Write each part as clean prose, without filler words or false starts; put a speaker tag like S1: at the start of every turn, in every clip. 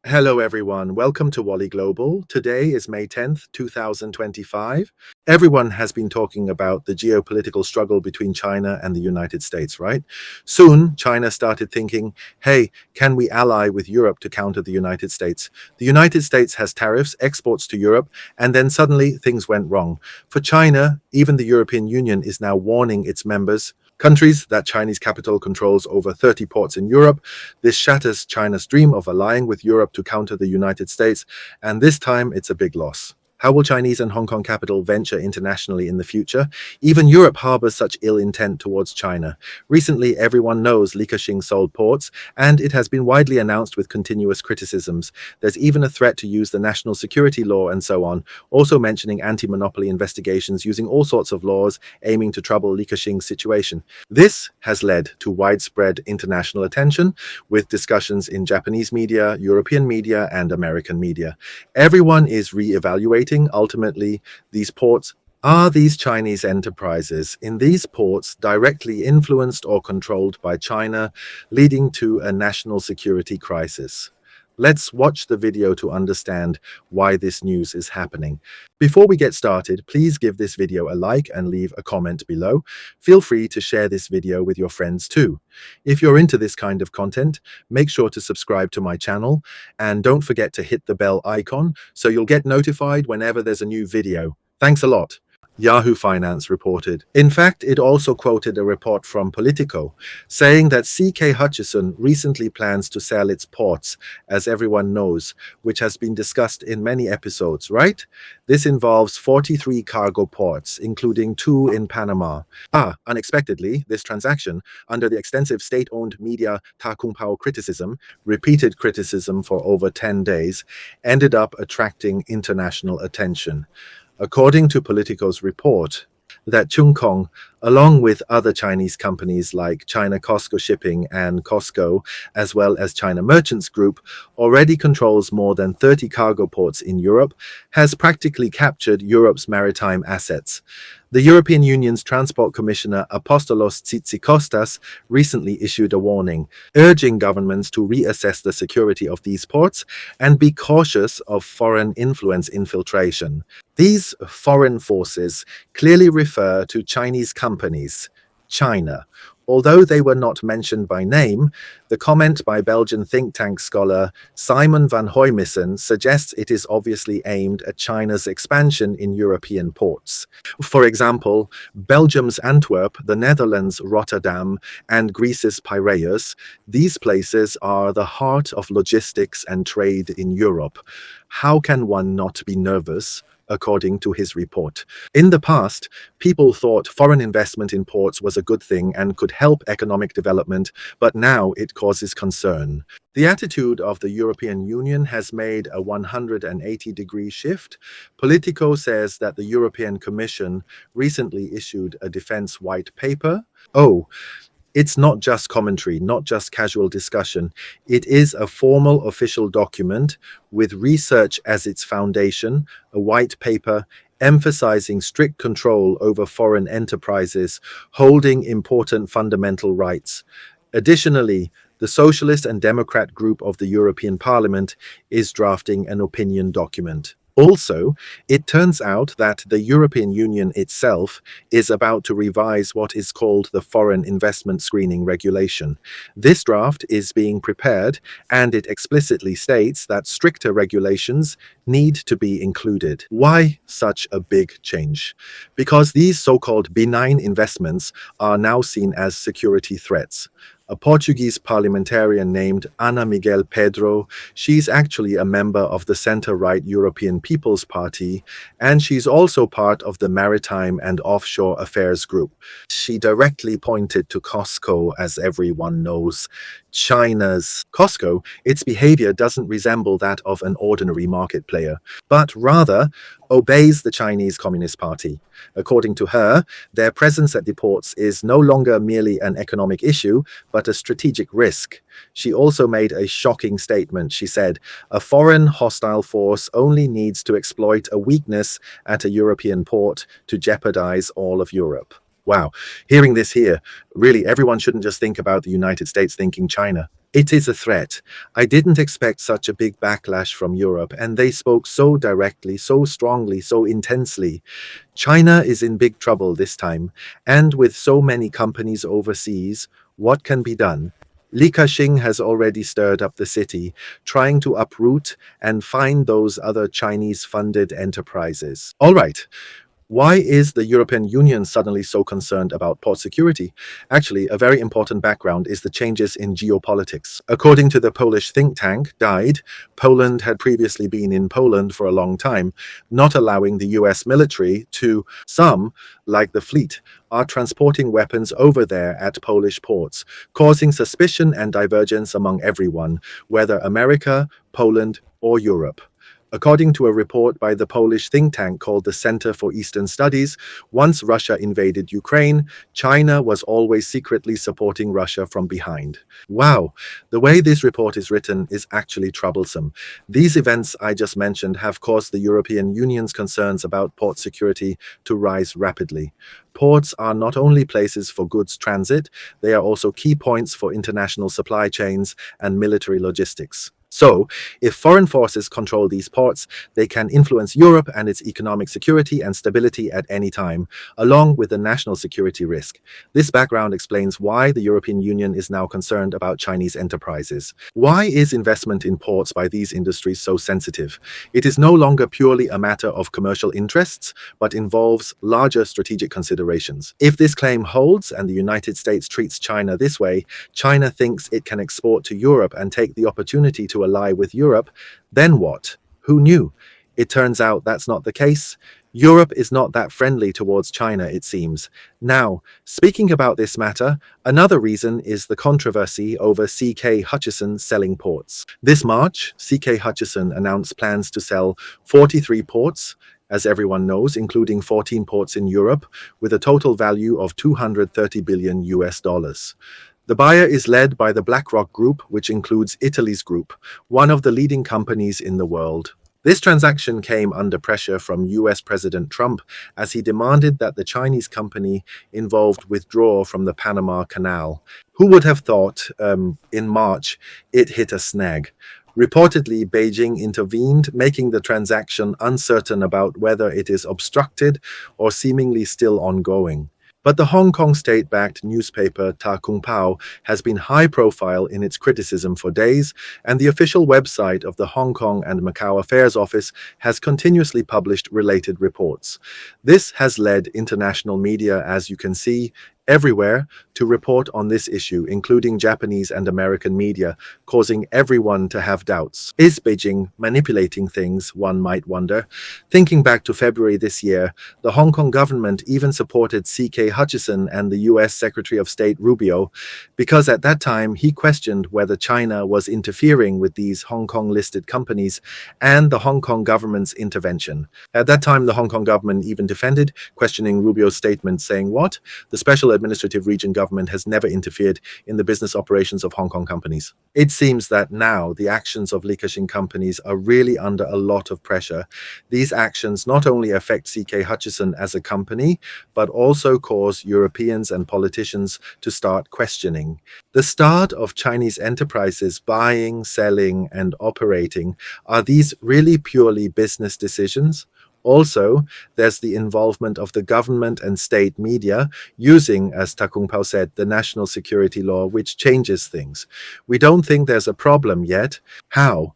S1: Hello, everyone. Welcome to Wally Global. Today is May 10th, 2025. Everyone has been talking about the geopolitical struggle between China and the United States, right? Soon, China started thinking, hey, can we ally with Europe to counter the United States? The United States has tariffs, exports to Europe, and then suddenly things went wrong. For China, even the European Union is now warning its members. Countries that Chinese capital controls over 30 ports in Europe. This shatters China's dream of allying with Europe to counter the United States, and this time it's a big loss. How will Chinese and Hong Kong capital venture internationally in the future? Even Europe harbors such ill intent towards China. Recently, everyone knows Li Ka-shing sold ports, and it has been widely announced with continuous criticisms. There's even a threat to use the national security law and so on, also mentioning anti-monopoly investigations using all sorts of laws aiming to trouble Li Ka-shing's situation. This has led to widespread international attention, with discussions in Japanese media, European media, and American media. Everyone is re-evaluating. Ultimately, these ports are these Chinese enterprises in these ports directly influenced or controlled by China, leading to a national security crisis. Let's watch the video to understand why this news is happening. Before we get started, please give this video a like and leave a comment below. Feel free to share this video with your friends too. If you're into this kind of content, make sure to subscribe to my channel and don't forget to hit the bell icon so you'll get notified whenever there's a new video. Thanks a lot. Yahoo Finance reported. In fact, it also quoted a report from Politico, saying that CK Hutchison recently plans to sell its ports, as everyone knows, which has been discussed in many episodes, right? This involves 43 cargo ports, including 2 in Panama. Unexpectedly, this transaction, under the extensive state-owned media Ta Kung Pao criticism, repeated criticism for over 10 days, ended up attracting international attention. According to Politico's report, that Chung Kong, along with other Chinese companies like China COSCO Shipping and COSCO, as well as China Merchants Group, already controls more than 30 cargo ports in Europe, has practically captured Europe's maritime assets. The European Union's Transport Commissioner Apostolos Tzitzikostas recently issued a warning, urging governments to reassess the security of these ports and be cautious of foreign influence infiltration. These foreign forces clearly refer to Chinese companies, China. Although they were not mentioned by name, the comment by Belgian think tank scholar Simon van Hoymissen suggests it is obviously aimed at China's expansion in European ports. For example, Belgium's Antwerp, the Netherlands' Rotterdam, and Greece's Piraeus, these places are the heart of logistics and trade in Europe. How can one not be nervous? According to his report. In the past, people thought foreign investment in ports was a good thing and could help economic development, but now it causes concern. The attitude of the European Union has made a 180-degree shift. Politico says that the European Commission recently issued a defense white paper. It's not just commentary, not just casual discussion. It is a formal official document with research as its foundation, a white paper emphasizing strict control over foreign enterprises, holding important fundamental rights. Additionally, the Socialist and Democrat group of the European Parliament is drafting an opinion document. Also, it turns out that the European Union itself is about to revise what is called the Foreign Investment Screening Regulation. This draft is being prepared, and it explicitly states that stricter regulations need to be included. Why such a big change? Because these so-called benign investments are now seen as security threats. A Portuguese parliamentarian named Ana Miguel Pedro. She's actually a member of the center-right European People's Party, and she's also part of the Maritime and Offshore Affairs Group. She directly pointed to COSCO, as everyone knows. China's COSCO, its behavior doesn't resemble that of an ordinary market player, but rather obeys the Chinese Communist Party. According to her, their presence at the ports is no longer merely an economic issue, but a strategic risk. She also made a shocking statement. She said, "A foreign hostile force only needs to exploit a weakness at a European port to jeopardize all of Europe." Wow, hearing this here, really everyone shouldn't just think about the United States thinking China. It is a threat. I didn't expect such a big backlash from Europe, and they spoke so directly, so strongly, so intensely. China is in big trouble this time, and with so many companies overseas, what can be done? Li Ka-shing has already stirred up the city, trying to uproot and find those other Chinese-funded enterprises. All right. Why is the European Union suddenly so concerned about port security? Actually, a very important background is the changes in geopolitics. According to the Polish think tank, DIED, Poland had previously been in Poland for a long time, not allowing the US military to, some, like the fleet, are transporting weapons over there at Polish ports, causing suspicion and divergence among everyone, whether America, Poland, or Europe. According to a report by the Polish think tank called the Center for Eastern Studies, once Russia invaded Ukraine, China was always secretly supporting Russia from behind. Wow, the way this report is written is actually troublesome. These events I just mentioned have caused the European Union's concerns about port security to rise rapidly. Ports are not only places for goods transit, they are also key points for international supply chains and military logistics. So, if foreign forces control these ports, they can influence Europe and its economic security and stability at any time, along with the national security risk. This background explains why the European Union is now concerned about Chinese enterprises. Why is investment in ports by these industries so sensitive? It is no longer purely a matter of commercial interests, but involves larger strategic considerations. If this claim holds and the United States treats China this way, China thinks it can export to Europe and take the opportunity to ally with Europe, then what? Who knew? It turns out that's not the case. Europe is not that friendly towards China, it seems. Now, speaking about this matter, another reason is the controversy over CK Hutchison selling ports. This March, CK Hutchison announced plans to sell 43 ports, as everyone knows, including 14 ports in Europe, with a total value of $230 billion US. The buyer is led by the BlackRock Group, which includes Italy's group, one of the leading companies in the world. This transaction came under pressure from US President Trump as he demanded that the Chinese company involved withdraw from the Panama Canal. Who would have thought, in March, it hit a snag? Reportedly, Beijing intervened, making the transaction uncertain about whether it is obstructed or seemingly still ongoing. But the Hong Kong state-backed newspaper Ta Kung Pao has been high-profile in its criticism for days, and the official website of the Hong Kong and Macau Affairs Office has continuously published related reports. This has led international media, as you can see, everywhere to report on this issue, including Japanese and American media, causing everyone to have doubts. Is Beijing manipulating things, one might wonder? Thinking back to February this year, the Hong Kong government even supported CK Hutchison and the US Secretary of State Rubio, because at that time he questioned whether China was interfering with these Hong Kong-listed companies and the Hong Kong government's intervention. At that time, the Hong Kong government even defended, questioning Rubio's statement, saying, "What? The Special Administrative Region government has never interfered in the business operations of Hong Kong companies." It seems that now the actions of Li Ka-shing companies are really under a lot of pressure. These actions not only affect CK Hutchison as a company, but also cause Europeans and politicians to start questioning. The start of Chinese enterprises buying, selling, and operating, are these really purely business decisions? Also, there's the involvement of the government and state media using, as Ta Kung Pao said, the national security law, which changes things. We don't think there's a problem yet. How?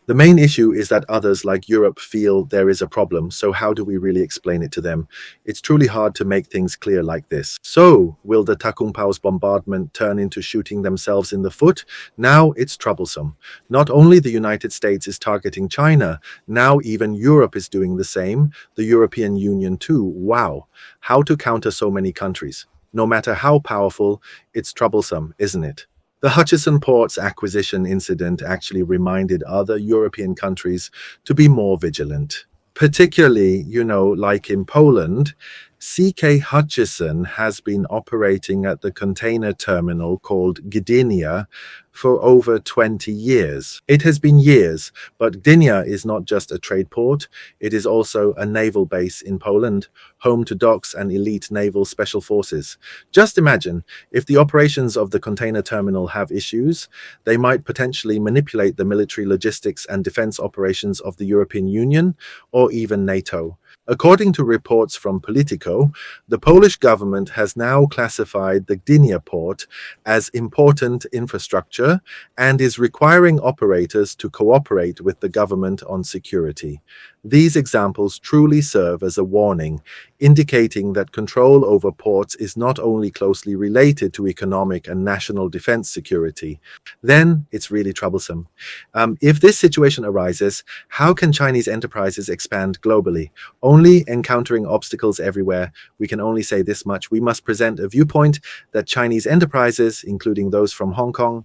S1: The main issue is that others like Europe feel there is a problem, so how do we really explain it to them? It's truly hard to make things clear like this. So, will the Ta Kung Pao's bombardment turn into shooting themselves in the foot? Now it's troublesome. Not only the United States is targeting China, now even Europe is doing the same, the European Union too. Wow! How to counter so many countries? No matter how powerful, it's troublesome, isn't it? The Hutchison Ports acquisition incident actually reminded other European countries to be more vigilant. Particularly, like in Poland, CK Hutchison has been operating at the container terminal called Gdynia for over 20 years. It has been years, but Gdynia is not just a trade port, it is also a naval base in Poland, home to docks and elite naval special forces. Just imagine, if the operations of the container terminal have issues, they might potentially manipulate the military logistics and defense operations of the European Union or even NATO. According to reports from Politico, the Polish government has now classified the Gdynia port as important infrastructure and is requiring operators to cooperate with the government on security. These examples truly serve as a warning, indicating that control over ports is not only closely related to economic and national defense security. Then it's really troublesome. If this situation arises, how can Chinese enterprises expand globally? Only encountering obstacles everywhere. We can only say this much. We must present a viewpoint that Chinese enterprises, including those from Hong Kong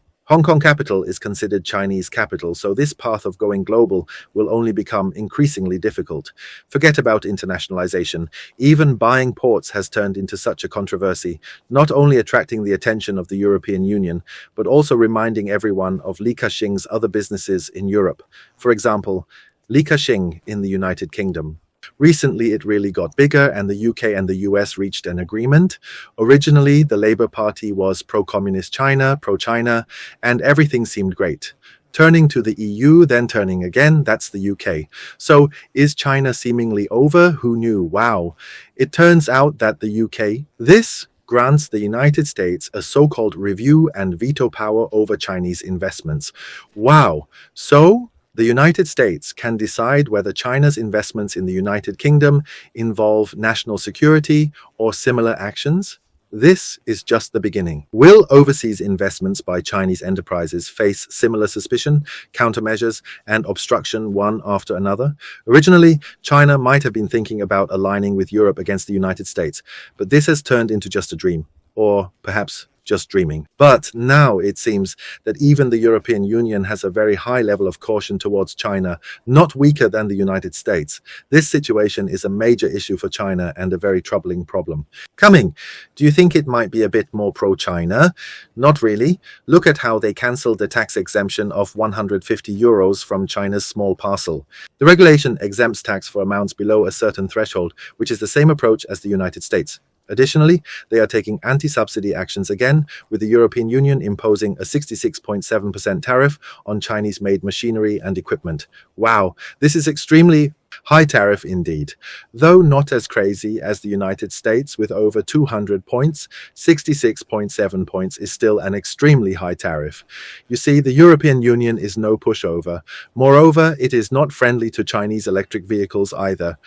S1: capital is considered Chinese capital, so this path of going global will only become increasingly difficult. Forget about internationalization. Even buying ports has turned into such a controversy, not only attracting the attention of the European Union, but also reminding everyone of Li Ka-shing's other businesses in Europe. For example, Li Ka-shing in the United Kingdom. Recently, it really got bigger, and the UK and the US reached an agreement. Originally, the Labour Party was pro-communist China, pro-China, and everything seemed great. Turning to the EU, then turning again, that's the UK. So, is China seemingly over? Who knew? Wow. It turns out that the UK, this grants the United States a so-called review and veto power over Chinese investments. Wow. So, the United States can decide whether China's investments in the United Kingdom involve national security or similar actions. This is just the beginning. Will overseas investments by Chinese enterprises face similar suspicion, countermeasures, and obstruction one after another? Originally, China might have been thinking about aligning with Europe against the United States, but this has turned into just a dream, or perhaps just dreaming. But now it seems that even the European Union has a very high level of caution towards China, not weaker than the United States. This situation is a major issue for China and a very troubling problem. Coming, do you think it might be a bit more pro-China? Not really. Look at how they cancelled the tax exemption of 150 euros from China's small parcel. The regulation exempts tax for amounts below a certain threshold, which is the same approach as the United States. Additionally, they are taking anti-subsidy actions again, with the European Union imposing a 66.7% tariff on Chinese-made machinery and equipment. Wow, this is extremely high tariff indeed. Though not as crazy as the United States with over 200 points, 66.7 points is still an extremely high tariff. You see, the European Union is no pushover. Moreover, it is not friendly to Chinese electric vehicles either.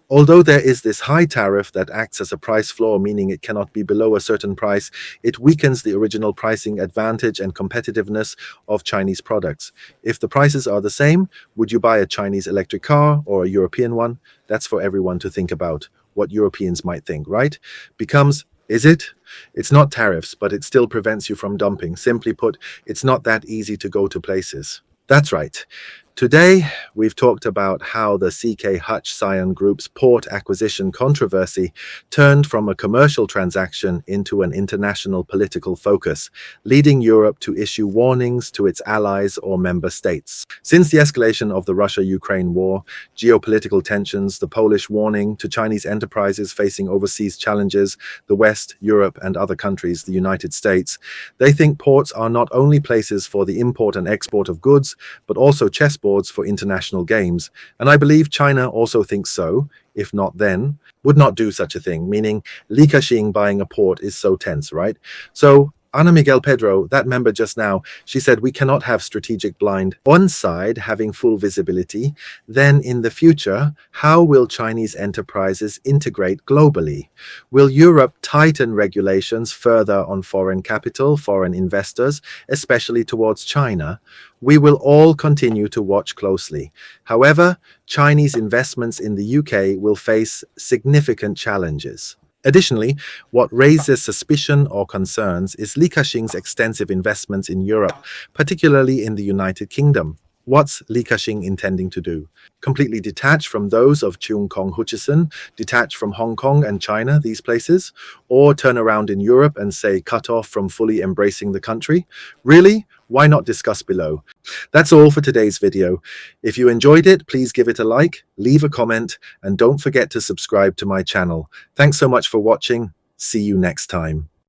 S1: Although there is this high tariff that acts as a price floor, meaning it cannot be below a certain price, it weakens the original pricing advantage and competitiveness of Chinese products. If the prices are the same, would you buy a Chinese electric car or a European one? That's for everyone to think about, what Europeans might think, right? Is it? It's not tariffs, but it still prevents you from dumping. Simply put, it's not that easy to go to places. That's right. Today, we've talked about how the CK Hutchison Group's port acquisition controversy turned from a commercial transaction into an international political focus, leading Europe to issue warnings to its allies or member states. Since the escalation of the Russia-Ukraine war, geopolitical tensions, the Polish warning to Chinese enterprises facing overseas challenges, the West, Europe, and other countries, the United States, they think ports are not only places for the import and export of goods, but also chessboards for international games. And I believe China also thinks so. If not then, would not do such a thing, meaning Li Ka-shing buying a port is so tense, right? So Ana Miguel Pedro, that member just now, she said we cannot have strategic blind. One side having full visibility, then in the future, how will Chinese enterprises integrate globally? Will Europe tighten regulations further on foreign capital, foreign investors, especially towards China? We will all continue to watch closely. However, Chinese investments in the UK will face significant challenges. Additionally, what raises suspicion or concerns is Li Ka-shing's extensive investments in Europe, particularly in the United Kingdom. What's Li Ka-shing intending to do? Completely detach from those of CK Hutchison, detach from Hong Kong and China, these places, or turn around in Europe and say cut off from fully embracing the country? Really? Why not discuss below? That's all for today's video. If you enjoyed it, please give it a like, leave a comment, and don't forget to subscribe to my channel. Thanks so much for watching. See you next time.